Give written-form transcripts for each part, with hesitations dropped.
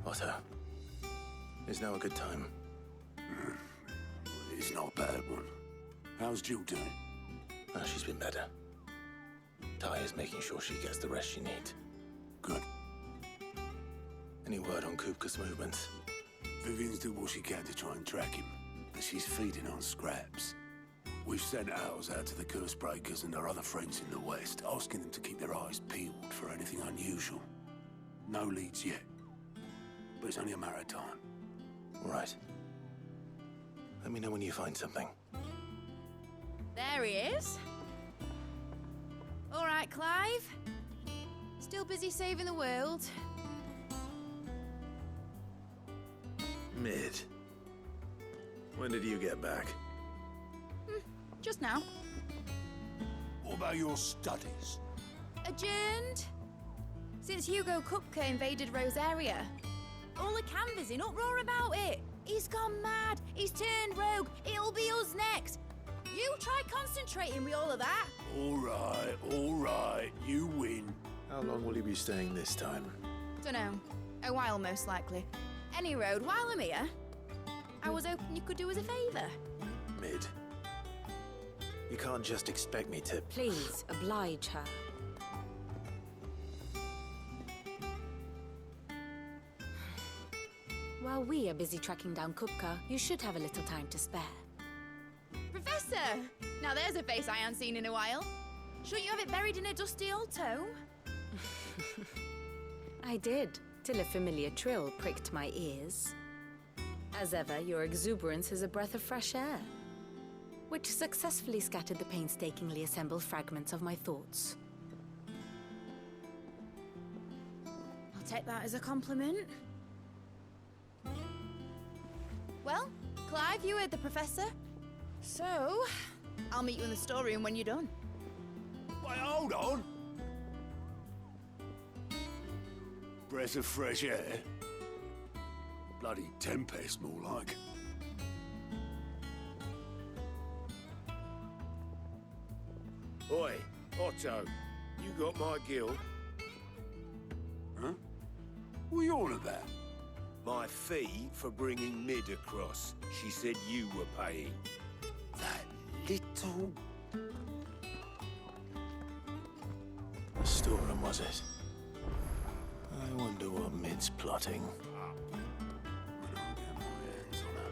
Otto, is now a good time? It's not a bad one. How's Jill doing? Oh, she's been better. Ty is making sure she gets the rest she needs. Good. Any word on Kupka's movements? Vivian's doing what she can to try and track him, but she's feeding on scraps. We've sent ours out to the Cursebreakers and our other friends in the West, asking them to keep their eyes peeled for anything unusual. No leads yet, but it's only a matter of time. Right. Let me know when you find something. There he is. All right, Clive. Still busy saving the world. Mid. When did you get back? Just now. What about your studies? Adjourned. Since Hugo Kupka invaded Rosaria. All the canvas in uproar about it. He's gone mad. He's turned rogue. It'll be us next. You try concentrating with all of that. All right. You win. How long will you be staying this time? Dunno. A while, most likely. Any road, while I'm here, I was hoping you could do us a favour. Mid. You can't just expect me to... Please, oblige her. While we are busy tracking down Kupka, you should have a little time to spare. Professor! Now there's a face I haven't seen in a while. Shouldn't you have it buried in a dusty old tome? I did, till a familiar trill pricked my ears. As ever, your exuberance is a breath of fresh air, which successfully scattered the painstakingly assembled fragments of my thoughts. I'll take that as a compliment. Well, Clive, you heard the Professor. So, I'll meet you in the storeroom when you're done. Wait, hold on. Breath of fresh air. Bloody tempest, more like. Oi, Otto, you got my guild? Huh? What are you on about? My fee for bringing Mid across. She said you were paying. That little... The storeroom, was it? I wonder what Mid's plotting. When I get my hands on her.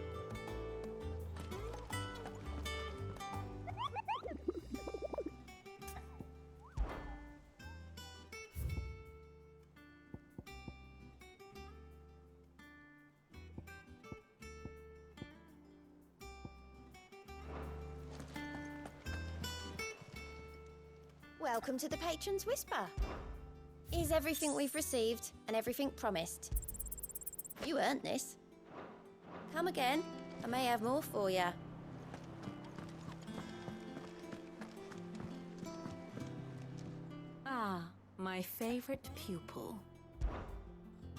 Welcome to the Patron's Whisper. Here's everything we've received and everything promised. You earned this. Come again. I may have more for you. Ah, my favorite pupil.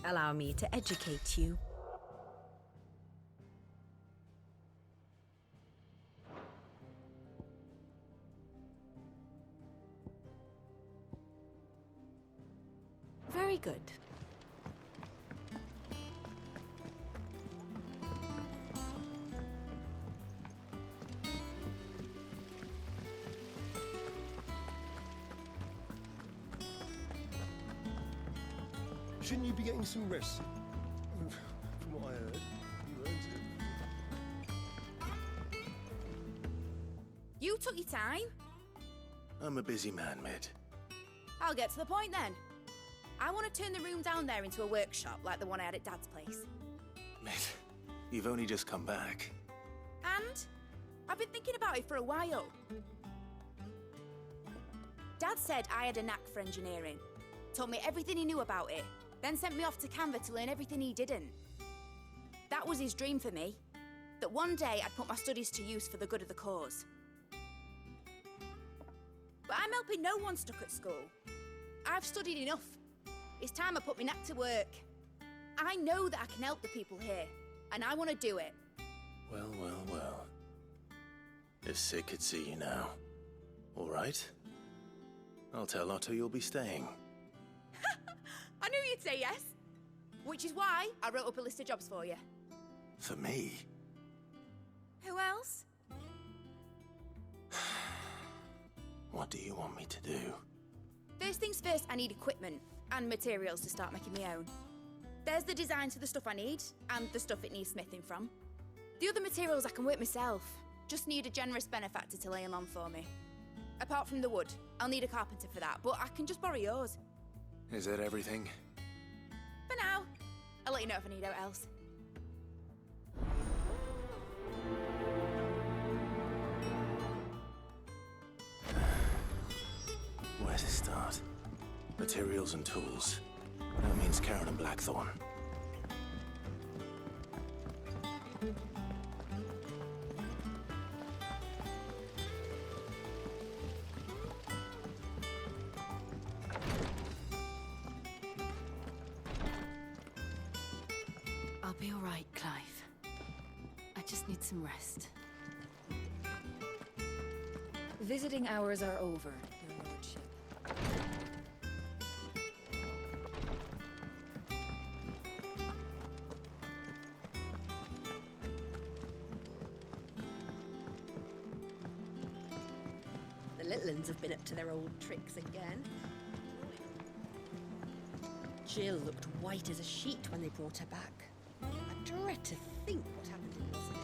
Allow me to educate you. Very good. Shouldn't you be getting some rest? From what I heard, you earned it. You took your time. I'm a busy man, Mid. I'll get to the point then. I want to turn the room down there into a workshop like the one I had at Dad's place. Mid, you've only just come back. And I've been thinking about it for a while. Dad said I had a knack for engineering. Told me everything he knew about it, then sent me off to Canva to learn everything he didn't. That was his dream for me. That one day I'd put my studies to use for the good of the cause. But I'm helping no one stuck at school. I've studied enough. It's time I put my knack to work. I know that I can help the people here. and I want to do it. Well, well, well. If Sid could see you now. All right. I'll tell Otto you'll be staying. I knew you'd say yes. Which is why I wrote up a list of jobs for you. For me? Who else? What do you want me to do? First things first, I need equipment and materials to start making my own. There's the designs for the stuff I need, and the stuff it needs smithing from. The other materials I can work myself. Just need a generous benefactor to lay them on for me. Apart from the wood, I'll need a carpenter for that, but I can just borrow yours. Is that everything? For now. I'll let you know if I need out else. Where to start? Materials and tools. That means Karen and Blackthorn. I'll be all right, Clive. I just need some rest. Visiting hours are over, Your Lordship. The little uns have been up to their old tricks again. Jill looked white as a sheet when they brought her back. I dread to think what happened in Rosslyn.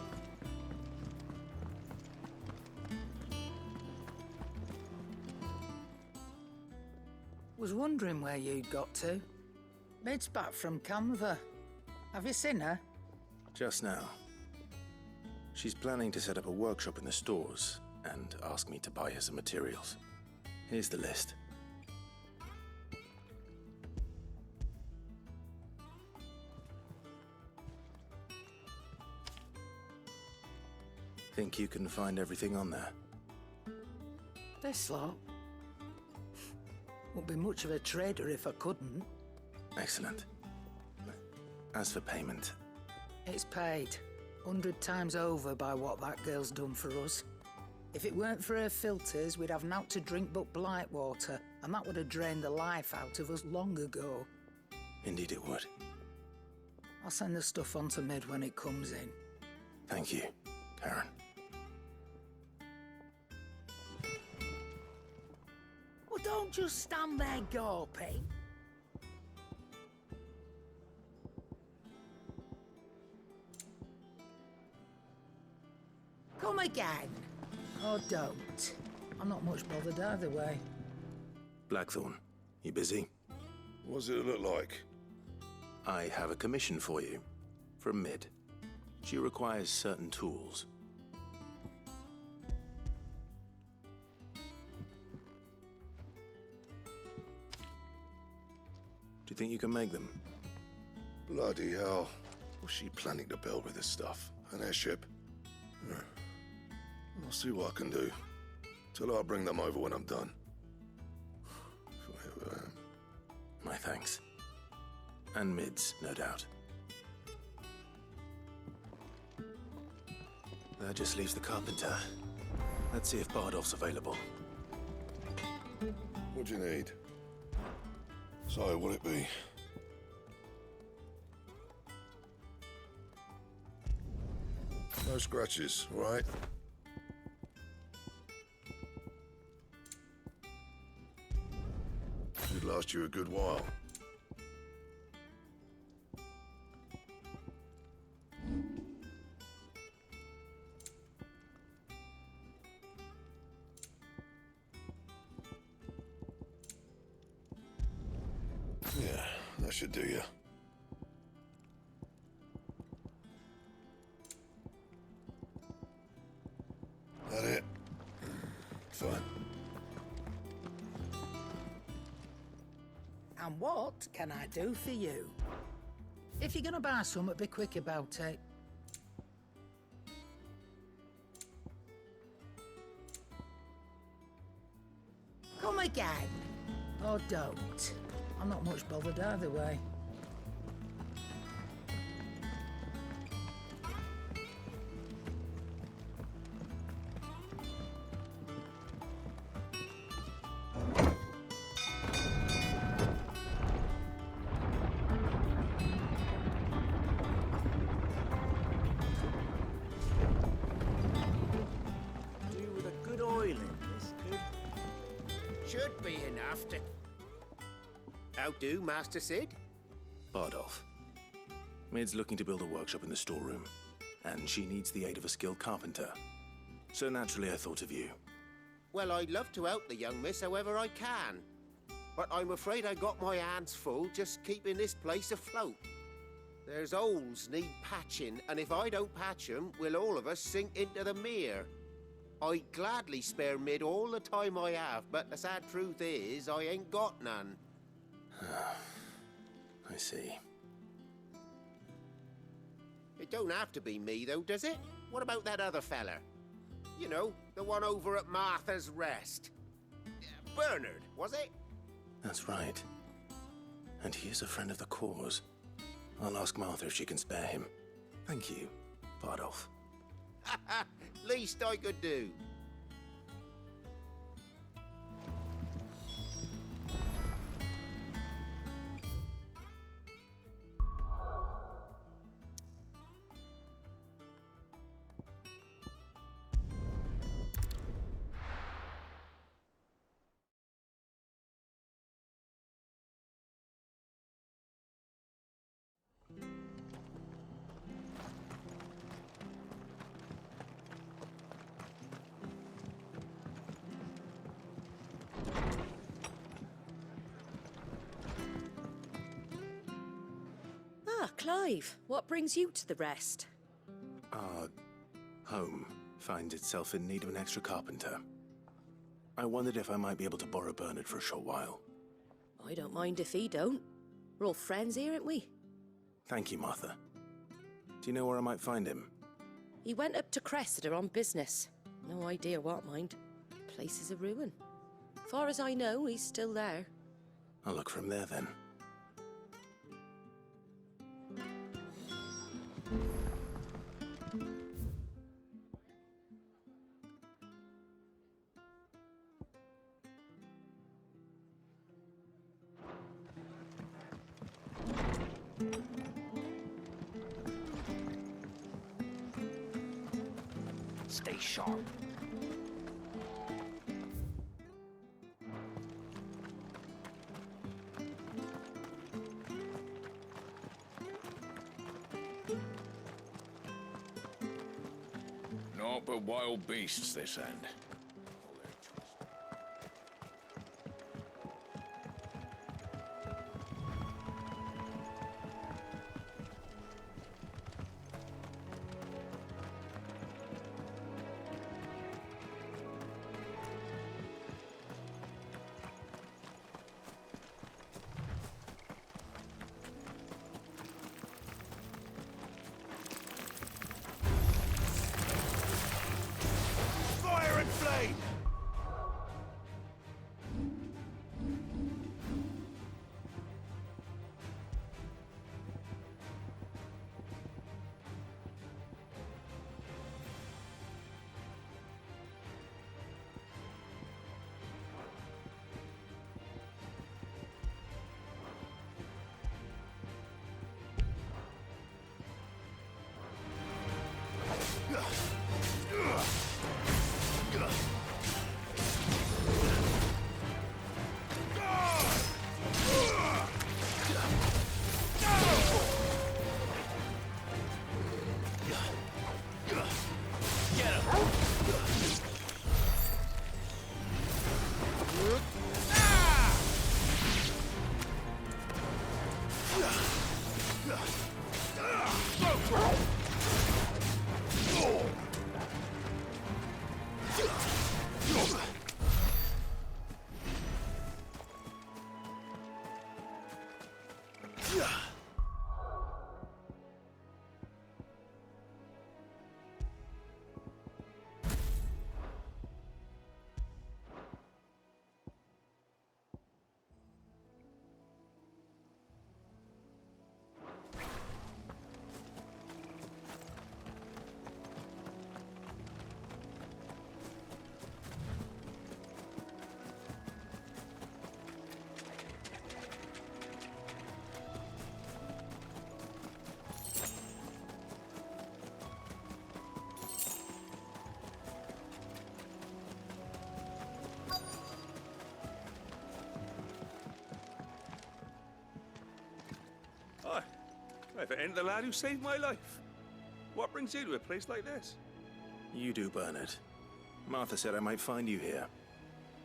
Was wondering where you'd got to. Mid's back from Canva. Have you seen her? Just now. She's planning to set up a workshop in the stores and ask me to buy her some materials. Here's the list. Think you can find everything on there? This lot. Wouldn't be much of a trader if I couldn't. Excellent. As for payment, It's paid 100 times over by what that girl's done for us. If it weren't for her filters, we'd have naught to drink but blight water, and that would have drained the life out of us long ago. indeed it would. I'll send the stuff on to Mid when it comes in. Thank you, Karen. Well, don't just stand there gawping. Come again. Or don't. I'm not much bothered either way. Blackthorn, you busy? What does it look like? I have a commission for you. From Mid. She requires certain tools. Do you think you can make them? Bloody hell. What's she planning to build with this stuff? An airship? I'll see what I can do. Tell her I'll bring them over when I'm done. If I ever am. My thanks. And Mid's, no doubt. That just leaves the carpenter. Let's see if Bardolph's available. What do you need? So, will it be? No scratches, all right? Should last you a good while. Yeah, that should do you. That it? Fine. And what can I do for you? If you're gonna buy something, be quick about it. Come again. Or don't. I'm not much bothered either way. after. How do, Master Sid? Bardolph. Mid's looking to build a workshop in the storeroom, and she needs the aid of a skilled carpenter. So naturally I thought of you. Well, I'd love to help the young miss however I can. But I'm afraid I got my hands full just keeping this place afloat. There's holes need patching, and if I don't patch them, we'll all of us sink into the mere. I'd gladly spare Mid all the time I have, but the sad truth is, I ain't got none. I see. It don't have to be me, though, does it? What about that other fella? You know, the one over at Martha's Rest. Bernard, was it? That's right. And he is a friend of the cause. I'll ask Martha if she can spare him. Thank you, Bardolph. Least I could do. Ah, Clive, what brings you to the Rest? Our home finds itself in need of an extra carpenter. I wondered if I might be able to borrow Bernard for a short while. I don't mind if he don't. We're all friends here, aren't we? Thank you, Martha. Do you know where I might find him? He went up to Cressida on business. No idea what, mind. Place is a ruin. Far as I know, he's still there. I'll look for him there then. Stay sharp. Naught but wild beasts this end. Fire and If it ain't the lad who saved my life. What brings you to a place like this? You do, Bernard. Martha said I might find you here.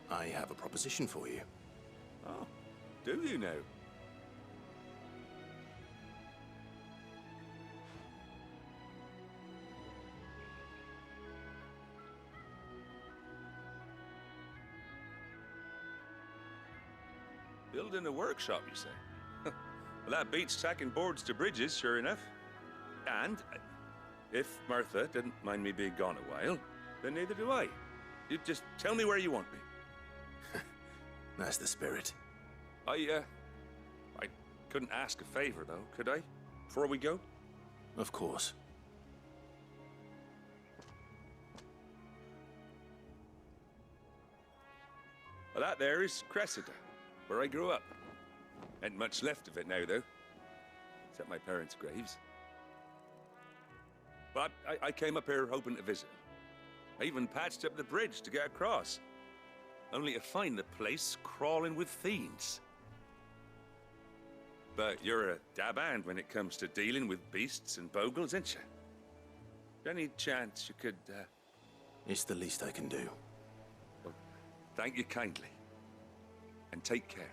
I have a proposition for you. Oh, do you now? Building a workshop, you say? Well, that beats tacking boards to bridges, sure enough. And if Martha didn't mind me being gone a while, then neither do I. You just tell me where you want me. That's the spirit. I couldn't ask a favor, though, could I? Before we go? Of course. Well, that there is Cressida, where I grew up. Ain't much left of it now, though. Except my parents' graves. But I came up here hoping to visit. I even patched up the bridge to get across. Only to find the place crawling with fiends. But you're a dab hand when it comes to dealing with beasts and bogles, ain't you? Any chance you could, It's the least I can do. Well, thank you kindly. And take care.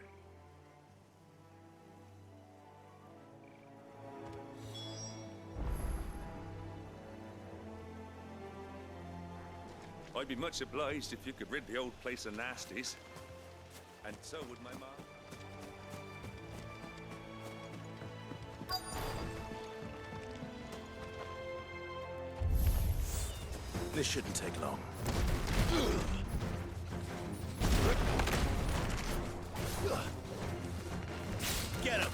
I'd be much obliged if you could rid the old place of nasties. And so would my mom. This shouldn't take long. Get him!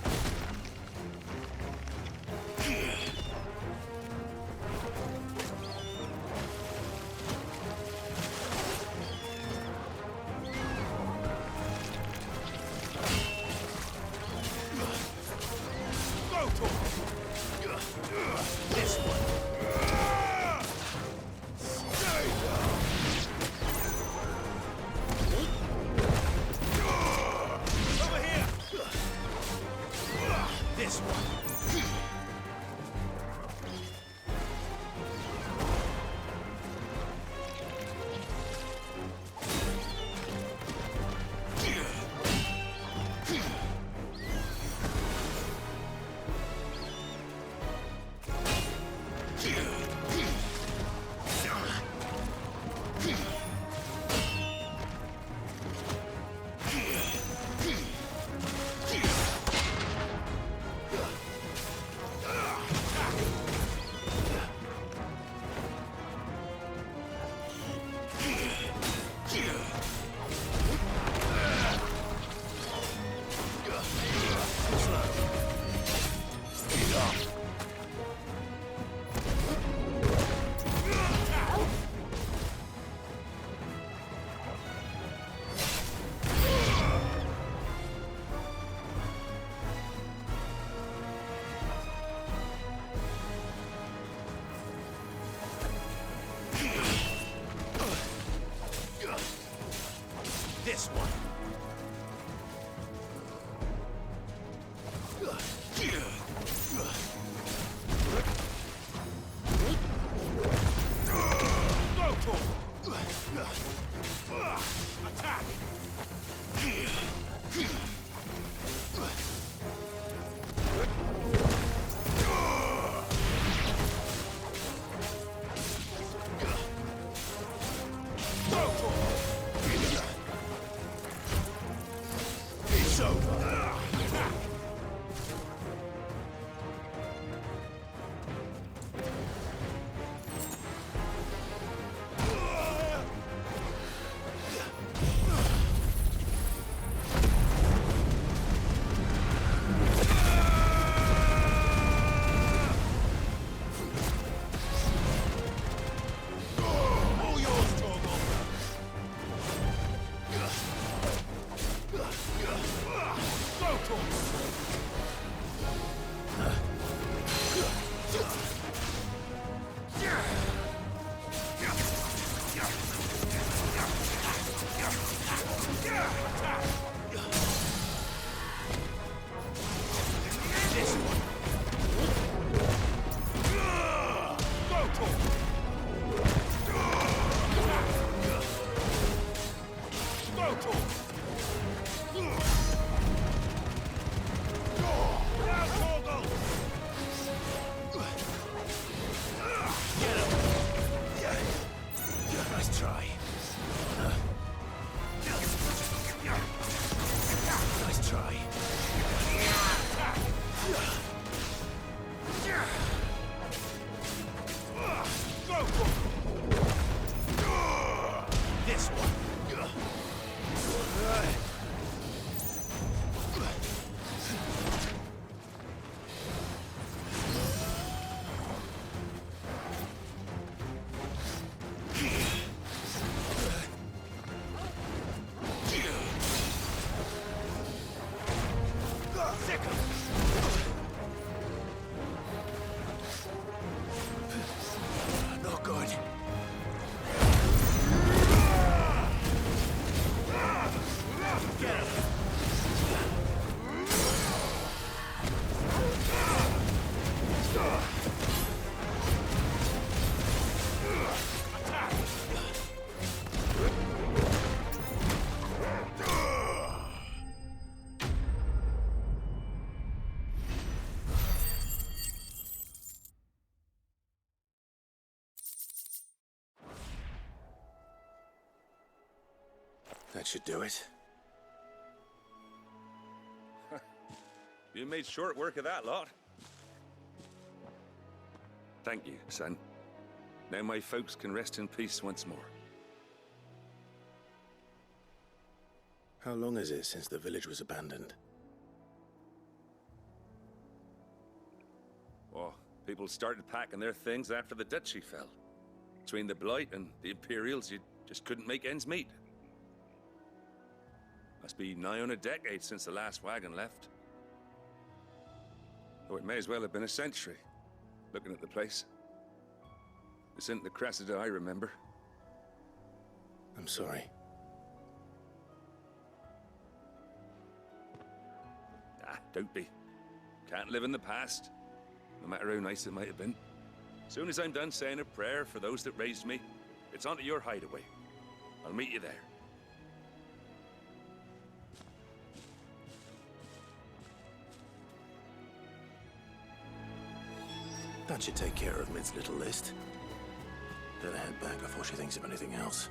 This one. That should do it. You made short work of that lot. Thank you, son. Now my folks can rest in peace once more. How long is it since the village was abandoned? Oh, people started packing their things after the duchy fell. Between the Blight and the Imperials, you just couldn't make ends meet. Must be nigh on a decade since the last wagon left. Though it may as well have been a century, looking at the place. This isn't the Cressida I remember. I'm sorry. Ah, don't be. Can't live in the past, no matter how nice it might have been. Soon as I'm done saying a prayer for those that raised me, it's on to your hideaway. I'll meet you there. That should take care of Mid's little list. Better head back before she thinks of anything else.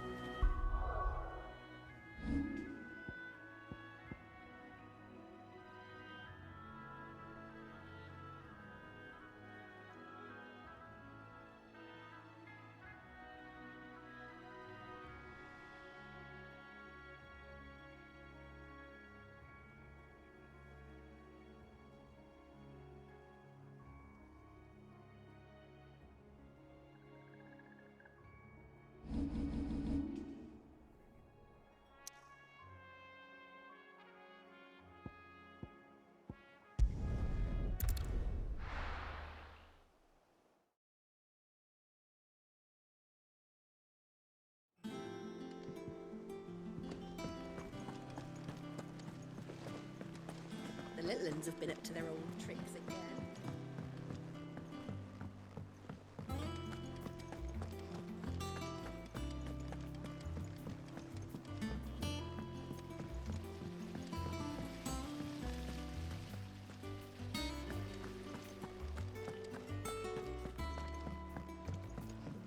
The little uns have been up to their old tricks again.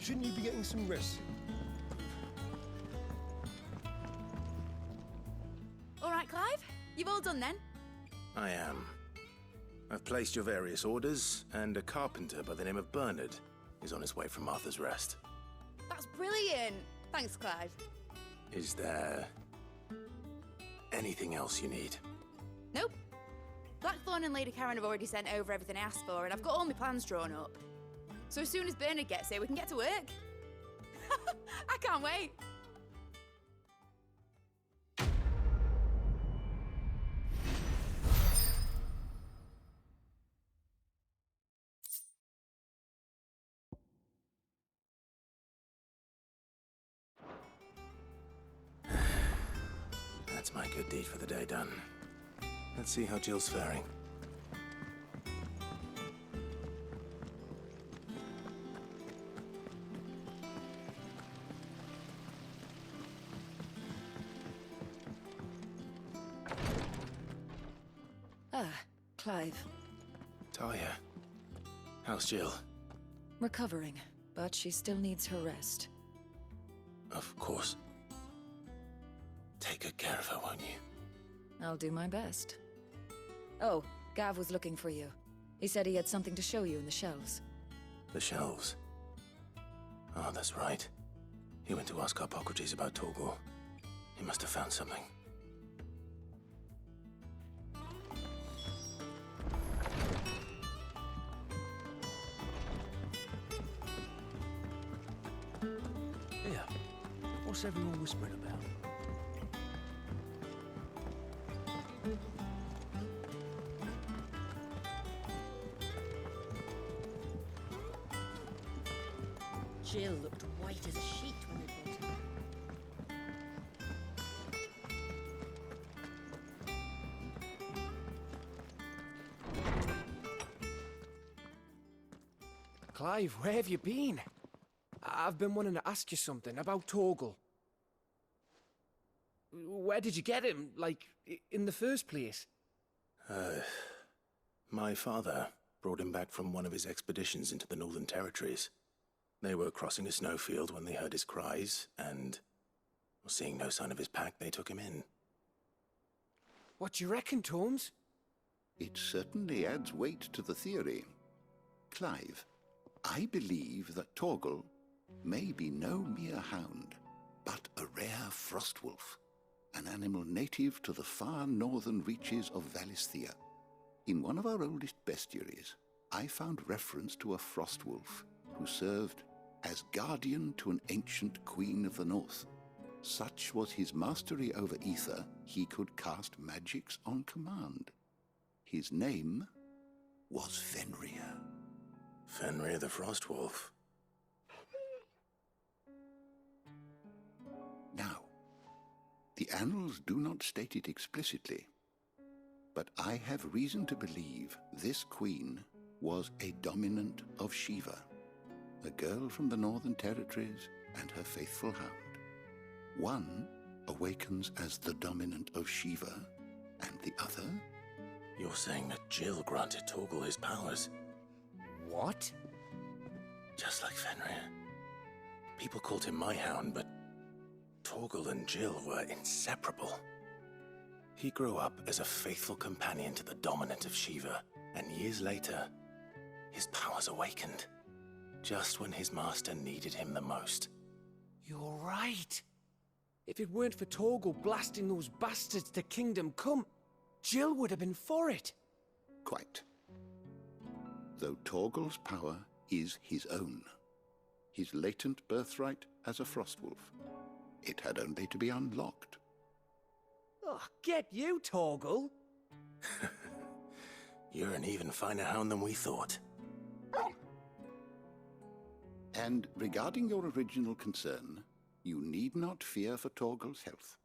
Shouldn't you be getting some rest? All right, Clive. You've all done then? I am. I've placed your various orders, and a carpenter by the name of Bernard is on his way from Arthur's Rest. That's brilliant. Thanks, Clive. Is there anything else you need? Nope. Blackthorn and Lady Karen have already sent over everything I asked for, and I've got all my plans drawn up. So as soon as Bernard gets here, we can get to work. I can't wait. That's my good deed for the day done. Let's see how Jill's faring. Ah, Clive. Talia, how's Jill? Recovering, but she still needs her rest. Of course. Take good care of her, won't you? I'll do my best. Oh, Gav was looking for you. He said he had something to show you in the shelves. The shelves. Oh, that's right. He went to ask Harpocrates about Torgor. He must have found something. Here, what's everyone whispering about? Jill looked white as a sheet when they brought her. Clive, where have you been? I've been wanting to ask you something about Torgal. Where did you get him, like, in the first place? My father brought him back from one of his expeditions into the Northern Territories. They were crossing a snowfield when they heard his cries, and Seeing no sign of his pack, they took him in. What do you reckon, Torms? It certainly adds weight to the theory. Clive, I believe that Torgal may be no mere hound, but a rare frostwolf, an animal native to the far northern reaches of Valisthea. In one of our oldest bestiaries, I found reference to a frostwolf who served as guardian to an ancient queen of the north. Such was his mastery over ether, he could cast magics on command. His name was Fenrir. Fenrir the Frostwolf. Now, the annals do not state it explicitly, but I have reason to believe this queen was a dominant of Shiva, a girl from the Northern Territories and her faithful hound. One awakens as the dominant of Shiva, and the other... You're saying that Jill granted Torgal his powers? What? Just like Fenrir. People called him my hound, but Torgal and Jill were inseparable. He grew up as a faithful companion to the dominant of Shiva, and years later, his powers awakened. Just when his master needed him the most. You're right. If it weren't for Torgal blasting those bastards to Kingdom Come, Jill would have been for it. Quite. Though Torgal's power is his own, his latent birthright as a Frostwolf, it had only to be unlocked. Oh, get you, Torgal! You're an even finer hound than we thought. And regarding your original concern, you need not fear for Torgal's health.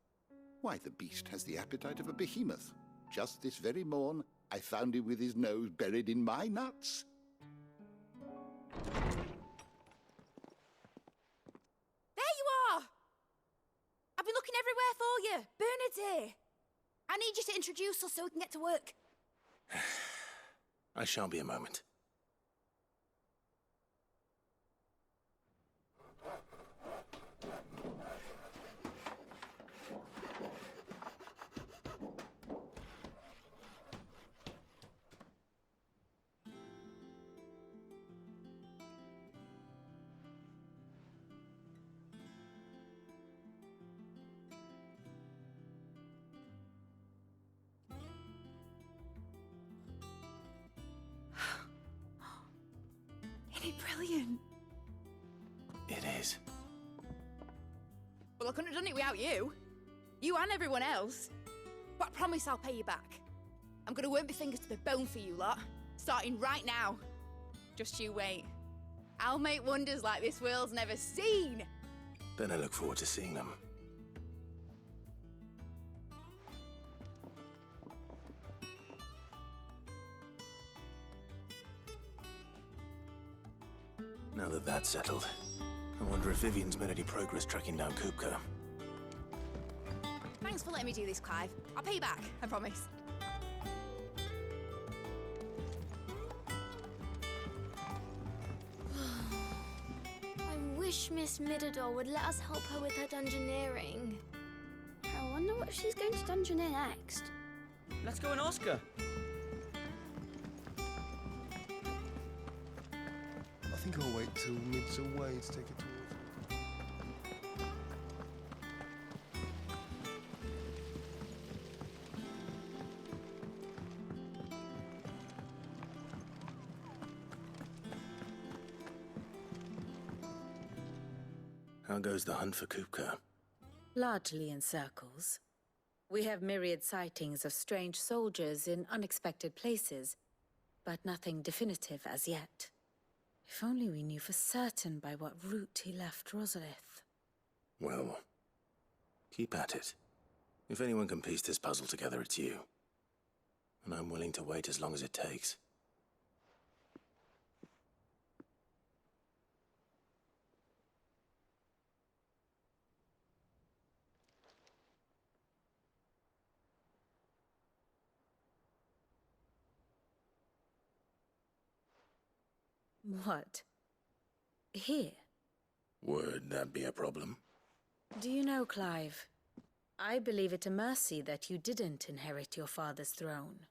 Why, the beast has the appetite of a behemoth. Just this very morn, I found him with his nose buried in my nuts. There you are! I've been looking everywhere for you. Bernard's here. I need you to introduce us so we can get to work. I shan't be a moment. Isn't it brilliant? It is. Well, I couldn't have done it without you. You and everyone else. But I promise I'll pay you back. I'm gonna work my fingers to the bone for you lot, starting right now. Just you wait. I'll make wonders like this world's never seen. Then I look forward to seeing them. Now that that's settled, I wonder if Vivian's made any progress tracking down Kupka. Thanks for letting me do this, Clive. I'll pay you back, I promise. I wish Miss Middledore would let us help her with her dungeoneering. I wonder what she's going to dungeoneer next. Let's go and ask her. I think I'll wait till Mid's away to take a tour. How goes the hunt for Kupka? Largely in circles. We have myriad sightings of strange soldiers in unexpected places, but nothing definitive as yet. If only we knew for certain by what route he left Rosalith. Well, keep at it. If anyone can piece this puzzle together, it's you. And I'm willing to wait as long as it takes. What? Here? Would that be a problem? Do you know, Clive? I believe it a mercy that you didn't inherit your father's throne.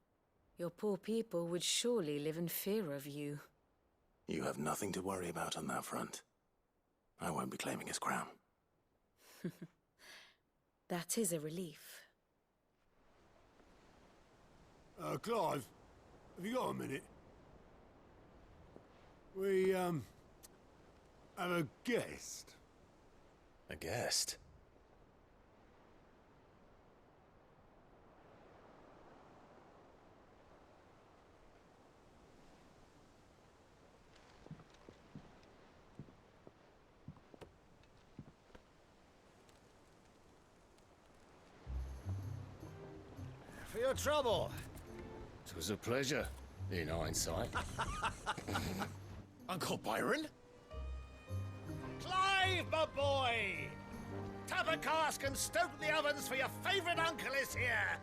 Your poor people would surely live in fear of you. You have nothing to worry about on that front. I won't be claiming his crown. That is a relief. Clive, have you got a minute? We, have a guest. A guest? For your trouble. It was a pleasure, in hindsight. Uncle Byron? Clive, my boy! Tap a cask and stoke the ovens for your favourite uncle is here!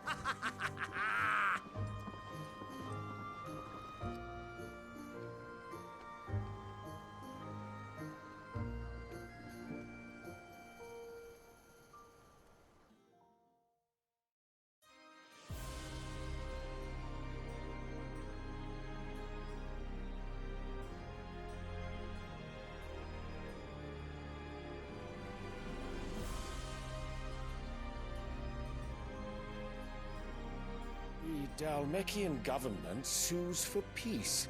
The Dhalmekian government sues for peace.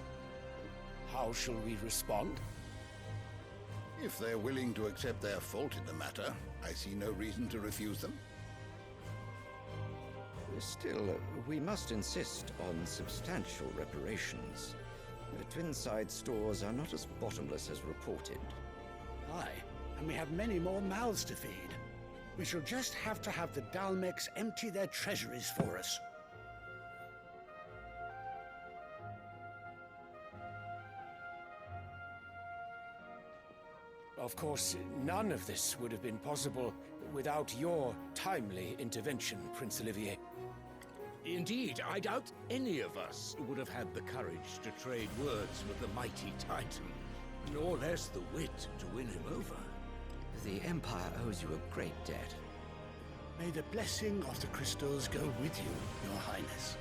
How shall we respond? If they're willing to accept their fault in the matter, I see no reason to refuse them. Still, we must insist on substantial reparations. The Twinside stores are not as bottomless as reported. Aye, and we have many more mouths to feed. We shall just have to have the Dhalmex empty their treasuries for us. Of course, none of this would have been possible without your timely intervention, Prince Olivier. Indeed, I doubt any of us would have had the courage to trade words with the mighty Titan, nor less the wit to win him over. The Empire owes you a great debt. May the blessing of the crystals go with you, Your Highness.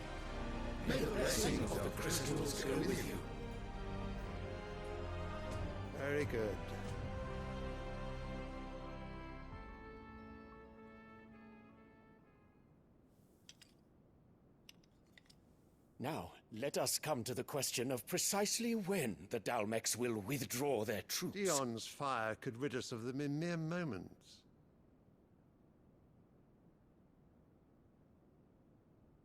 May the blessing of the crystals go with you. Very good. Now, let us come to the question of precisely when the Dhalmex will withdraw their troops. Dion's fire could rid us of them in mere moments.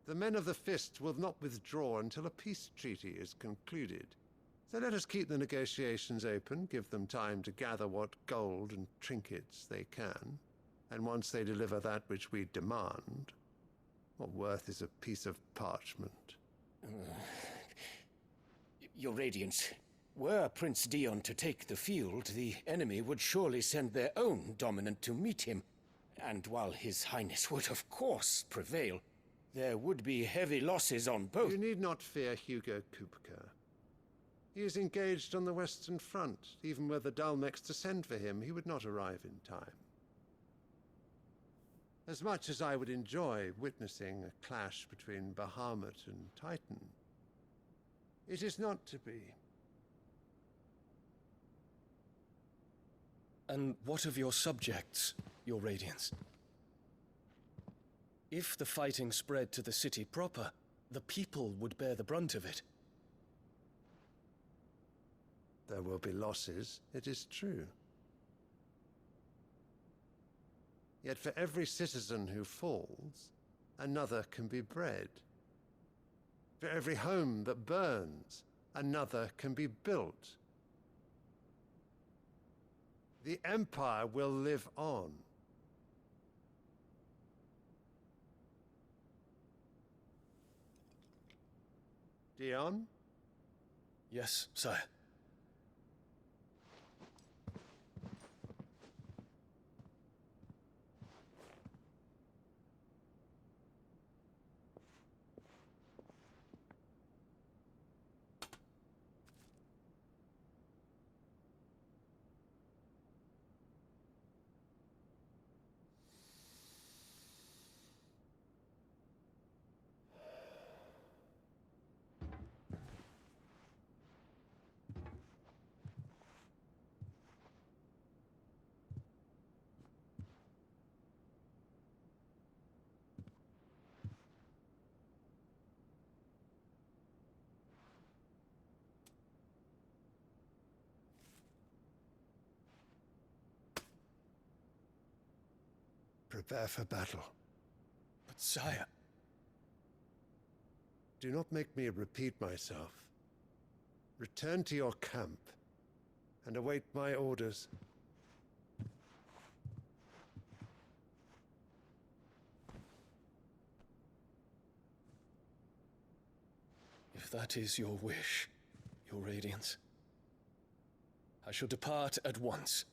The men of the Fist will not withdraw until a peace treaty is concluded. So let us keep the negotiations open, give them time to gather what gold and trinkets they can, and once they deliver that which we demand, what worth is a piece of parchment? Your Radiance, were Prince Dion to take the field, the enemy would surely send their own dominant to meet him. And while His Highness would of course prevail, there would be heavy losses on both. You need not fear Hugo Kupka. He is engaged on the Western Front. Even were the Dhalmex to send for him, he would not arrive in time. As much as I would enjoy witnessing a clash between Bahamut and Titan, it is not to be. And what of your subjects, Your Radiance? If the fighting spread to the city proper, the people would bear the brunt of it. There will be losses, it is true. Yet for every citizen who falls, another can be bred. For every home that burns, another can be built. The Empire will live on. Dion? Yes, sire. prepare for battle. But sire... Do not make me repeat myself. Return to your camp and await my orders. If that is your wish, Your Radiance, I shall depart at once.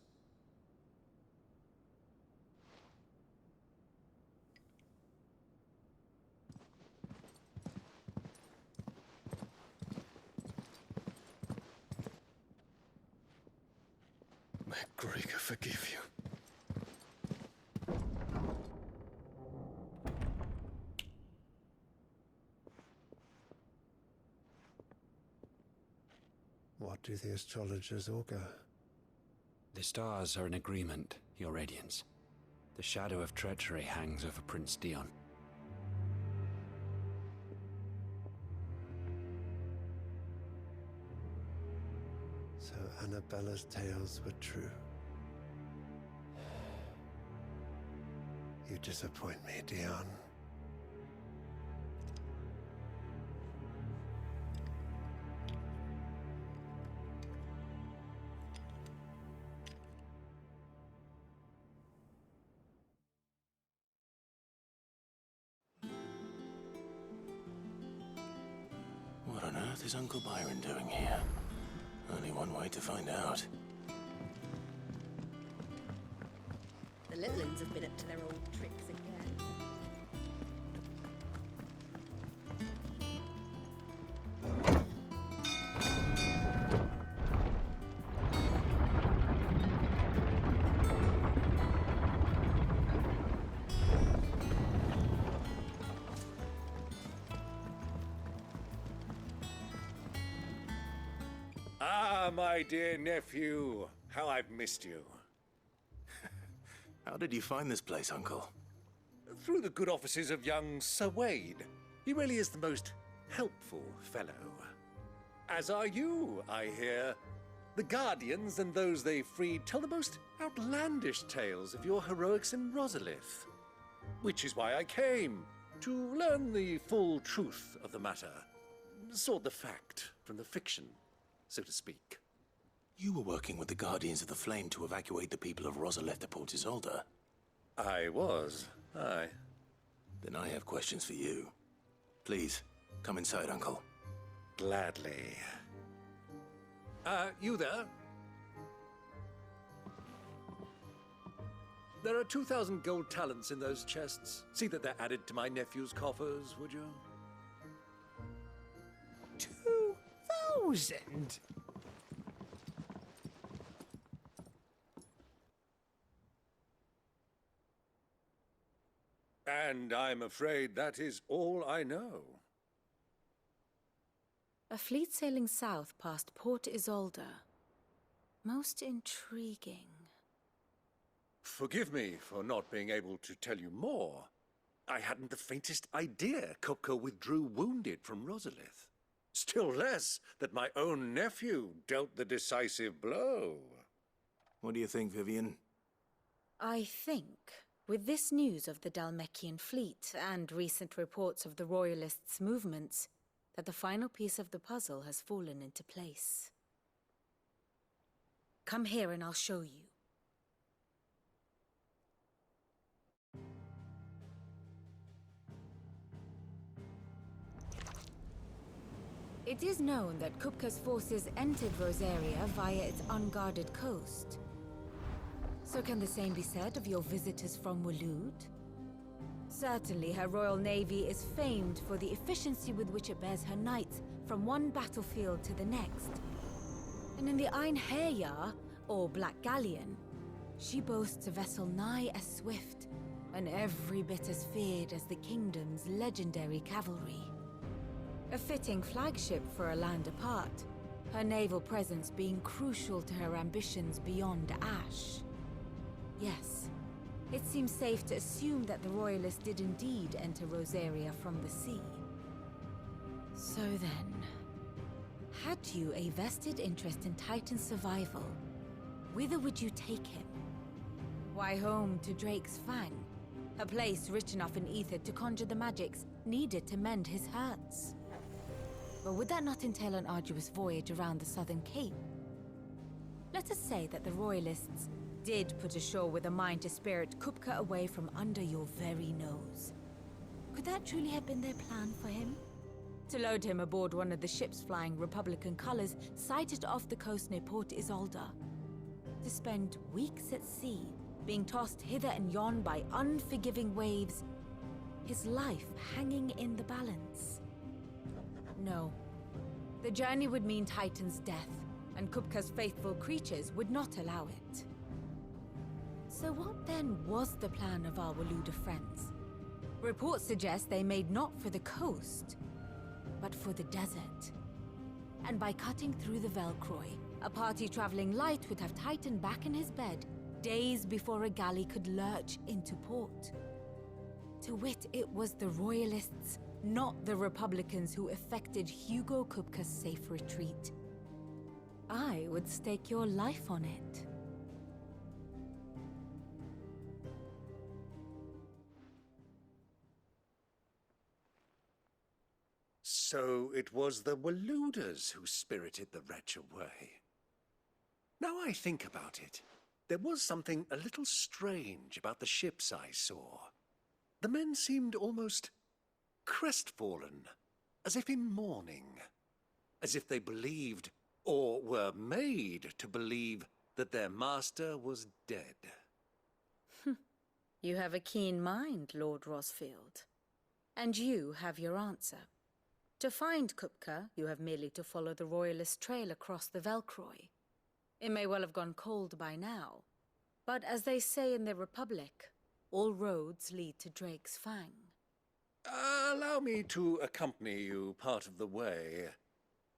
May Gregor forgive you. What do the astrologers augur? The stars are in agreement, Your Radiance. The shadow of treachery hangs over Prince Dion. So Annabella's tales were true. You disappoint me, Dion. What on earth is Uncle Byron doing here? Only one way to find out. The little uns have been up to their old tricks again. Ah, my dear nephew, how I've missed you. How did you find this place, Uncle? Through the good offices of young Sir Wade. He really is the most helpful fellow. As are you, I hear. The Guardians and those they freed tell the most outlandish tales of your heroics in Rosalith. Which is why I came, to learn the full truth of the matter. Sort the fact from the fiction, so to speak. You were working with the Guardians of the Flame to evacuate the people of Rosalith to Port Isolde. I was, aye. Then I have questions for you. Please, come inside, Uncle. Gladly. You there? There are 2,000 gold talents in those chests. See that they're added to my nephew's coffers, would you? 2,000? And I'm afraid that is all I know. A fleet sailing south past Port Isolde. Most intriguing. Forgive me for not being able to tell you more. I hadn't the faintest idea Kupka withdrew wounded from Rosalith. Still less that my own nephew dealt the decisive blow. What do you think, Vivian? I think, with this news of the Dhalmekian fleet and recent reports of the Royalists' movements, that the final piece of the puzzle has fallen into place. Come here and I'll show you. It is known that Kupka's forces entered Rosaria via its unguarded coast. So can the same be said of your visitors from Waloed? Certainly her Royal Navy is famed for the efficiency with which it bears her knights from one battlefield to the next. And in the Einherjar, or Black Galleon, she boasts a vessel nigh as swift and every bit as feared as the kingdom's legendary cavalry. A fitting flagship for a land apart, her naval presence being crucial to her ambitions beyond Ash. Yes, it seems safe to assume that the Royalists did indeed enter Rosaria from the sea. So then, had you a vested interest in Titan's survival, whither would you take him? Why home to Drake's Fang, a place rich enough in ether to conjure the magics needed to mend his hurts. But would that not entail an arduous voyage around the southern cape? Let us say that the Royalists did put ashore with a mind to spirit Kupka away from under your very nose. Could that truly have been their plan for him? To load him aboard one of the ships flying Republican colors sighted off the coast near Port Isolde. To spend weeks at sea, being tossed hither and yon by unforgiving waves, his life hanging in the balance. No. The journey would mean Titan's death, and Kupka's faithful creatures would not allow it. So what then was the plan of our Waluda friends? Reports suggest they made not for the coast, but for the desert. And by cutting through the Velcroy, a party traveling light would have Titan back in his bed days before a galley could lurch into port. To wit, it was the Royalists, not the Republicans, who effected Hugo Kupka's safe retreat. I would stake your life on it. So it was the Waludas who spirited the wretch away. Now I think about it, there was something a little strange about the ships I saw. The men seemed almost crestfallen, as if in mourning, as if they believed, or were made to believe, that their master was dead. You have a keen mind, Lord Rosfield. And you have your answer. To find Kupka, you have merely to follow the Royalist trail across the Velcroy. It may well have gone cold by now, but as they say in the Republic, all roads lead to Drake's Fang. Allow me to accompany you part of the way.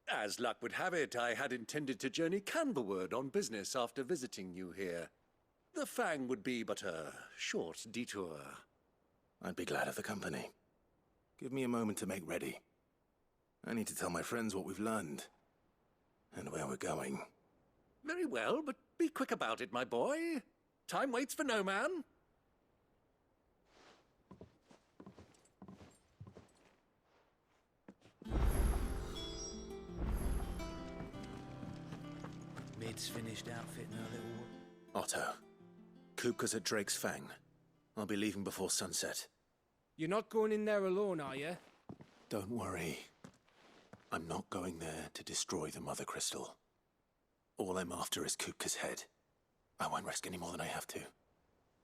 As luck would have it, I had intended to journey Canberward on business after visiting you here. The Fang would be but a short detour. I'd be glad of the company. Give me a moment to make ready. I need to tell my friends what we've learned, and where we're going. Very well, but be quick about it, my boy. Time waits for no man. Mid's finished outfitting her little... Otto, Kupka's at Drake's Fang. I'll be leaving before sunset. You're not going in there alone, are you? Don't worry. I'm not going there to destroy the Mother Crystal. All I'm after is Kupka's head. I won't risk any more than I have to.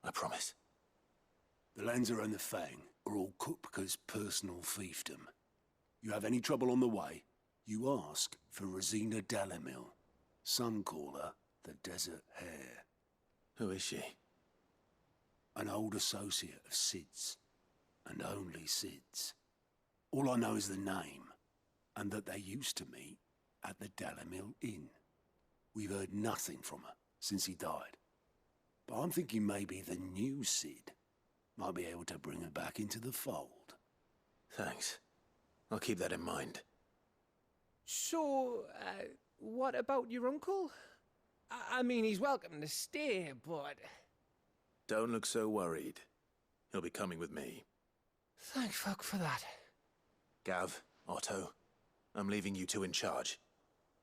I promise. The Lanza and the Fang are all Kupka's personal fiefdom. You have any trouble on the way, you ask for Rosina Dalamil. Some call her the Desert Hare. Who is she? An old associate of Sid's, and only Sid's. All I know is the name, and that they used to meet at the Dalamil Inn. We've heard nothing from her since he died. But I'm thinking maybe the new Sid might be able to bring her back into the fold. Thanks. I'll keep that in mind. So, what about your uncle? I mean, he's welcome to stay, but... Don't look so worried. He'll be coming with me. Thank fuck for that. Gav, Otto, I'm leaving you two in charge.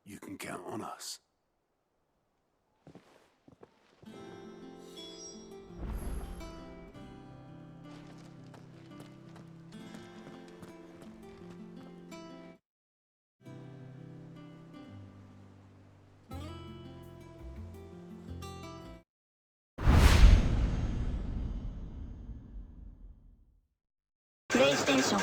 You can count on us. PlayStation